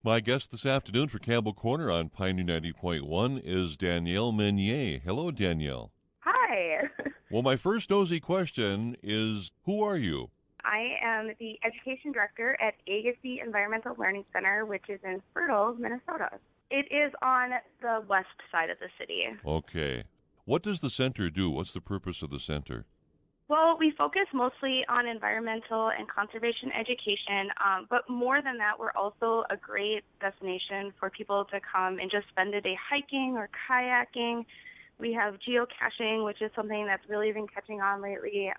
My guest this afternoon for Campbell Corner on Pioneer 90.1 is Danielle Meunier. Hello, Danielle. Hi. Well, my first nosy question is, who are you? I am the Education Director at Agassiz Environmental Learning Center, which is in Fertile, Minnesota. It is on the west side of the city. Okay. What does the center do? What's the purpose of the center? Well, we focus mostly on environmental and conservation education, but more than that, we're also a great destination for people to come and just spend a day hiking or kayaking. We have geocaching, which is something that's really been catching on lately.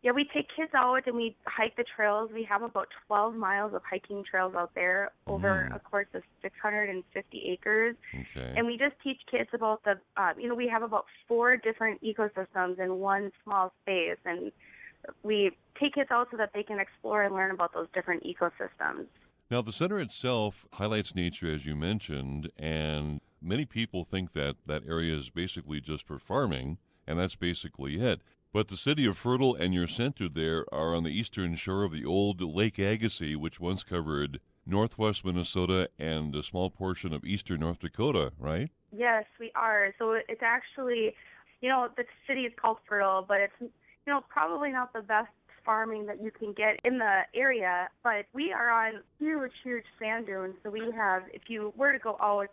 We take kids out and we hike the trails. We have about 12 miles of hiking trails out there over a course of 650 acres. Okay. And we just teach kids about we have about 4 different ecosystems in one small space. And we take kids out so that they can explore and learn about those different ecosystems. Now, the center itself highlights nature, as you mentioned, and many people think that that area is basically just for farming, and that's basically it. But the city of Fertile and your center there are on the eastern shore of the old Lake Agassiz, which once covered northwest Minnesota and a small portion of eastern North Dakota, right? Yes, we are. So it's actually, the city is called Fertile, but it's, probably not the best farming that you can get in the area. But we are on huge, huge sand dunes. So we have, if you were to go out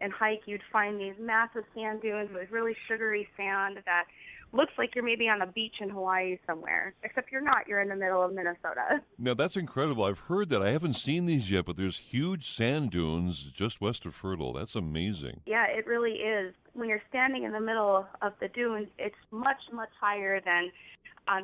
and hike, you'd find these massive sand dunes with really sugary sand that looks like you're maybe on a beach in Hawaii somewhere, except you're not. You're in the middle of Minnesota. Now, that's incredible. I've heard that. I haven't seen these yet, but there's huge sand dunes just west of Fertile. That's amazing. Yeah, it really is. When you're standing in the middle of the dunes, it's much, much higher than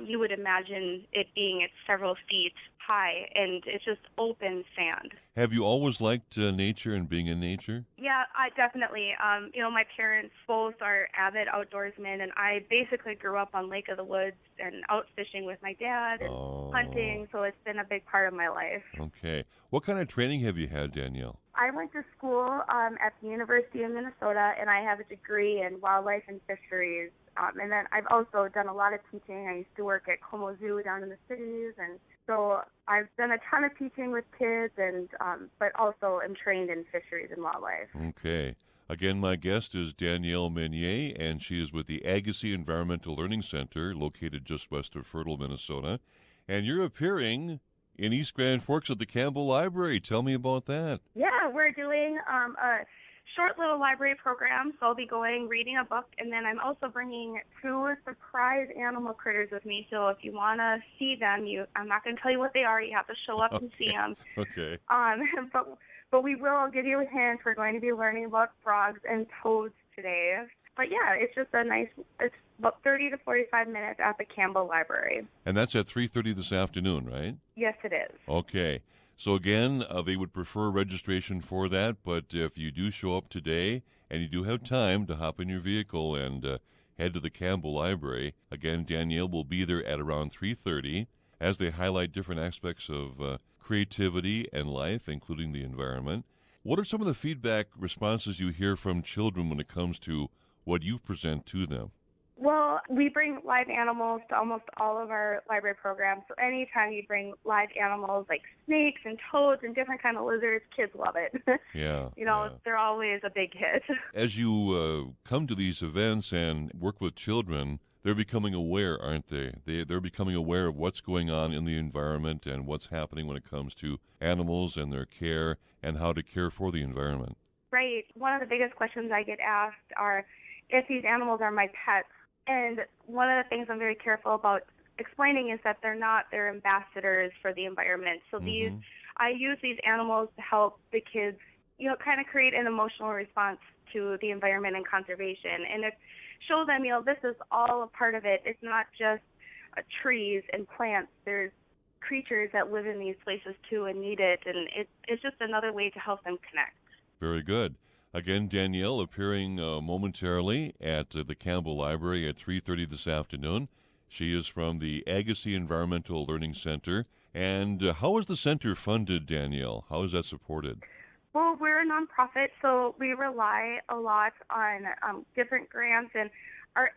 you would imagine it being. It's several feet high, and it's just open sand. Have you always liked nature and being in nature? Yeah, I definitely. My parents both are avid outdoorsmen, and I basically grew up on Lake of the Woods and out fishing with my dad and hunting, so it's been a big part of my life. Okay. What kind of training have you had, Danielle? I went to school at the University of Minnesota, and I have a degree in wildlife and fisheries. And then I've also done a lot of teaching. I used to work at Como Zoo down in the cities, and so I've done a ton of teaching with kids, and but also am trained in fisheries and wildlife. Okay. Again, my guest is Danielle Meunier, and she is with the Agassiz Environmental Learning Center, located just west of Fertile, Minnesota. And you're appearing in East Grand Forks at the Campbell Library. Tell me about that. Yeah, we're doing a short little library program, so I'll be going, reading a book, and then I'm also bringing 2 surprise animal critters with me, so if you want to see them, I'm not going to tell you what they are. You have to show up and see them. Okay. But we will give you a hint. We're going to be learning about frogs and toads today. But yeah, it's just it's about 30 to 45 minutes at the Campbell Library. And that's at 3:30 this afternoon, right? Yes, it is. Okay. So again, they would prefer registration for that, but if you do show up today and you do have time to hop in your vehicle and head to the Campbell Library, again, Danielle will be there at around 3:30 as they highlight different aspects of creativity and life, including the environment. What are some of the feedback responses you hear from children when it comes to what you present to them? Well, we bring live animals to almost all of our library programs. So anytime you bring live animals like snakes and toads and different kind of lizards, kids love it. Yeah. They're always a big hit. As you come to these events and work with children, they're becoming aware, aren't they? They're becoming aware of what's going on in the environment and what's happening when it comes to animals and their care and how to care for the environment. Right. One of the biggest questions I get asked are if these animals are my pets. And one of the things I'm very careful about explaining is that they're not. They're ambassadors for the environment. So I use these animals to help the kids, kind of create an emotional response to the environment and conservation. And show them, this is all a part of it. It's not just trees and plants. There's creatures that live in these places too and need it. And it's just another way to help them connect. Very good. Again, Danielle appearing momentarily at the Campbell Library at 3:30 this afternoon. She is from the Agassiz Environmental Learning Center. And how is the center funded, Danielle? How is that supported? Well, we're a nonprofit, so we rely a lot on different grants, and Our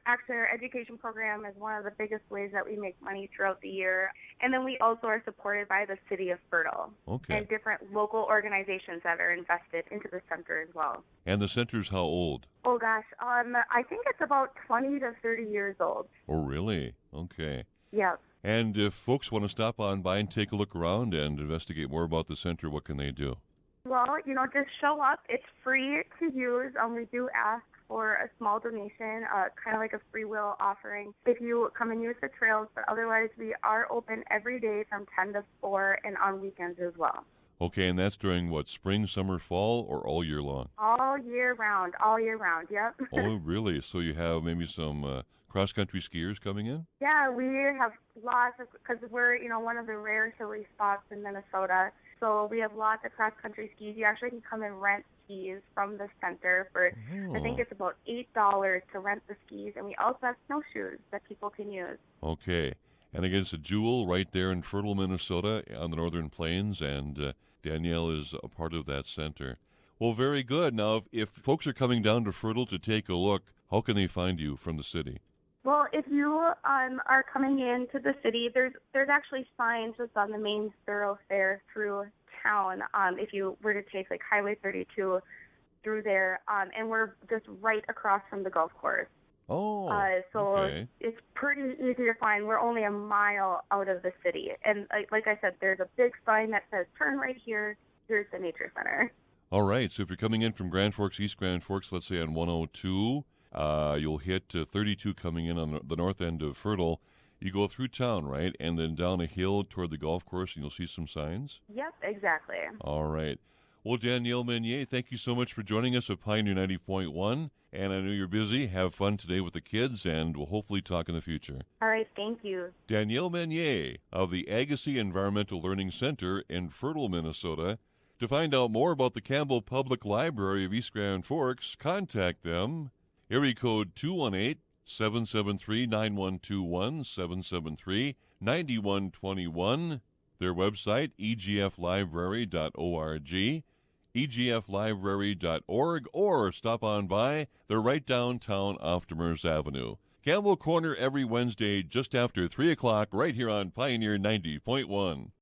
education program is one of the biggest ways that we make money throughout the year. And then we also are supported by the city of Fertile and different local organizations that are invested into the center as well. And the center's how old? Oh, gosh. I think it's about 20 to 30 years old. Oh, really? Okay. Yeah. And if folks want to stop on by and take a look around and investigate more about the center, what can they do? Well, just show up. It's free to use. We do ask for a small donation, kind of like a free will offering if you come and use the trails. But otherwise, we are open every day from 10 to 4 and on weekends as well. Okay, and that's during what, spring, summer, fall, or all year long? All year round, yep. Oh, really? So you have maybe some cross-country skiers coming in? Yeah, we have lots of, because we're, one of the rare hilly spots in Minnesota. So we have lots of cross-country skis. You actually can come and rent skis from the center for, I think it's about $8 to rent the skis. And we also have snowshoes that people can use. Okay. And again, it's a jewel right there in Fertile, Minnesota on the Northern Plains, and Danielle is a part of that center. Well, very good. Now, if folks are coming down to Fertile to take a look, how can they find you from the city? Well, if you are coming into the city, there's actually signs just on the main thoroughfare through town. If you were to take like Highway 32 through there, and we're just right across from the golf course. Oh, so it's pretty easy to find. We're only a mile out of the city, and like I said, there's a big sign that says "Turn right here." Here's the nature center. All right. So if you're coming in from Grand Forks, East Grand Forks, let's say on 102. You'll hit 32 coming in on the north end of Fertile. You go through town, right? And then down a hill toward the golf course, and you'll see some signs? Yep, exactly. All right. Well, Danielle Meunier, thank you so much for joining us at Pioneer 90.1. And I know you're busy. Have fun today with the kids, and we'll hopefully talk in the future. All right, thank you. Danielle Meunier of the Agassiz Environmental Learning Center in Fertile, Minnesota. To find out more about the Campbell Public Library of East Grand Forks, contact them. Area code 218-773-9121, 773-9121. Their website, egflibrary.org, egflibrary.org, or stop on by. They're right downtown off Demers Avenue. Campbell Corner every Wednesday just after 3 o'clock right here on Pioneer 90.1.